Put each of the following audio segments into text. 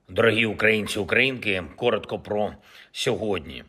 Дорогі українці, українки, коротко про сьогодні.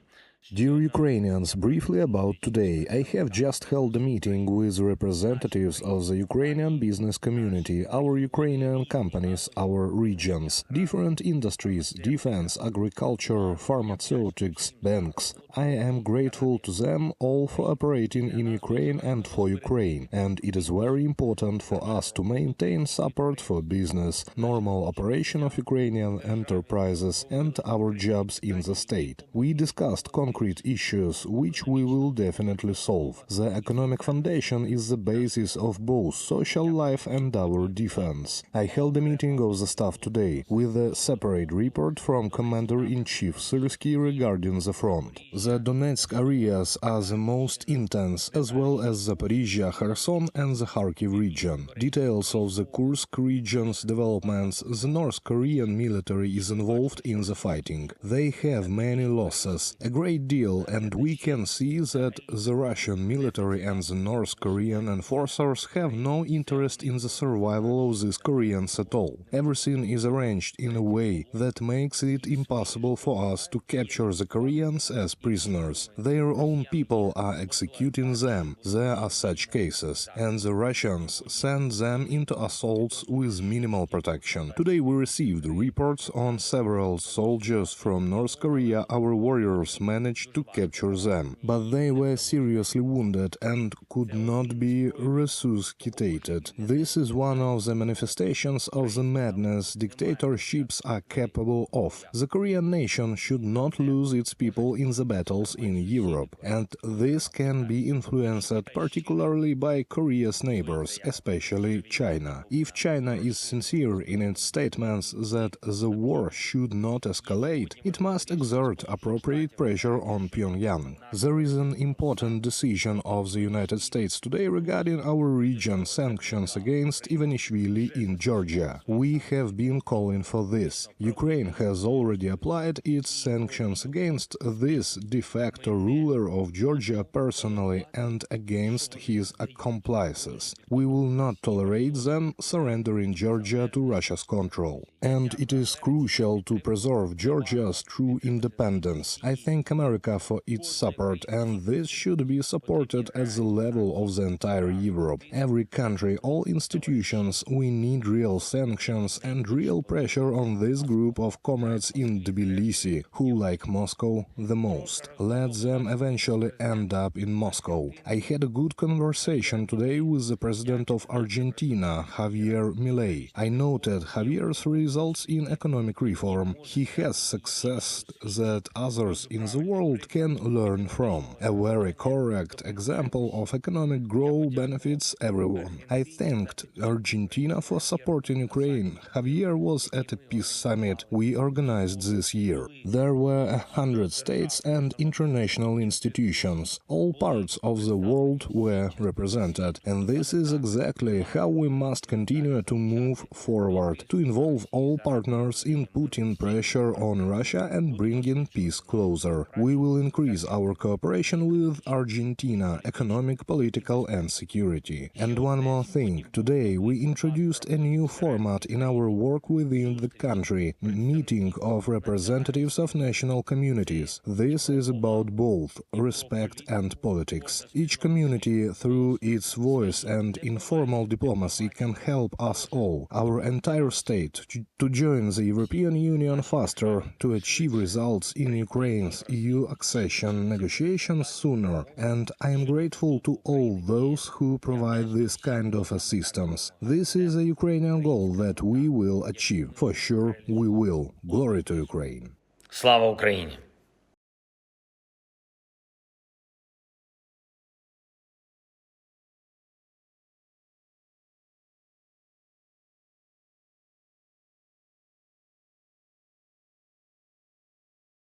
Dear Ukrainians, briefly about today, I have just held a meeting with representatives of the Ukrainian business community, our Ukrainian companies, our regions, different industries, defense, agriculture, pharmaceutics, banks. I am grateful to them all for operating in Ukraine and for Ukraine, and it is very important for us to maintain support for business, normal operation of Ukrainian enterprises, and our jobs in the state. We discussed concrete issues which we will definitely solve. The economic foundation is the basis of both social life and our defense. I held a meeting of the staff today with a separate report from Commander-in-Chief Zelenskyy regarding the front. The Donetsk areas are the most intense, as well as Zaporizhia, Kherson and the Kharkiv region. Details of the Kursk region's developments: the North Korean military is involved in the fighting. They have many losses, a great deal, and we can see that the Russian military and the North Korean enforcers have no interest in the survival of these Koreans at all. Everything is arranged in a way that makes it impossible for us to capture the Koreans as prisoners. Their own people are executing them. There are such cases, and the Russians send them into assaults with minimal protection. Today we received reports on several soldiers from North Korea. Our warriors managed to capture them, but they were seriously wounded and could not be resuscitated. This is one of the manifestations of the madness dictatorships are capable of. The Korean nation should not lose its people in the battles in Europe, and this can be influenced particularly by Korea's neighbors, especially China. If China is sincere in its statements that the war should not escalate, it must exert appropriate pressure on Pyongyang. There is an important decision of the United States today regarding our region sanctions against Ivanishvili in Georgia. We have been calling for this. Ukraine has already applied its sanctions against this de facto ruler of Georgia personally and against his accomplices. We will not tolerate them surrendering Georgia to Russia's control. And it is crucial to preserve Georgia's true independence. I thank America for its support, and this should be supported at the level of the entire Europe. Every country, all institutions, we need real sanctions and real pressure on this group of comrades in Tbilisi, who like Moscow the most. Let them eventually end up in Moscow. I had a good conversation today with the President of Argentina, Javier Milei. I noted Javier's results in economic reform. He has success that others in the world can learn from. A very correct example of economic growth benefits everyone. I thanked Argentina for supporting Ukraine. Javier was at a peace summit we organized this year. There were 100 states and international institutions. All parts of the world were represented, and this is exactly how we must continue to move forward, to involve all partners in putting pressure on Russia and bringing peace closer. We will increase our cooperation with Argentina, economic, political and security. And one more thing. Today we introduced a new format in our work within the country, meeting of representatives of national communities. This is about both respect and politics. Each community, through its voice and informal diplomacy, can help us all, our entire state, to join the European Union faster, to achieve results in Ukraine's EU accession negotiations sooner, and I am grateful to all those who provide this kind of assistance. This is a Ukrainian goal that we will achieve. For sure, we will. Glory to Ukraine. Слава Україні!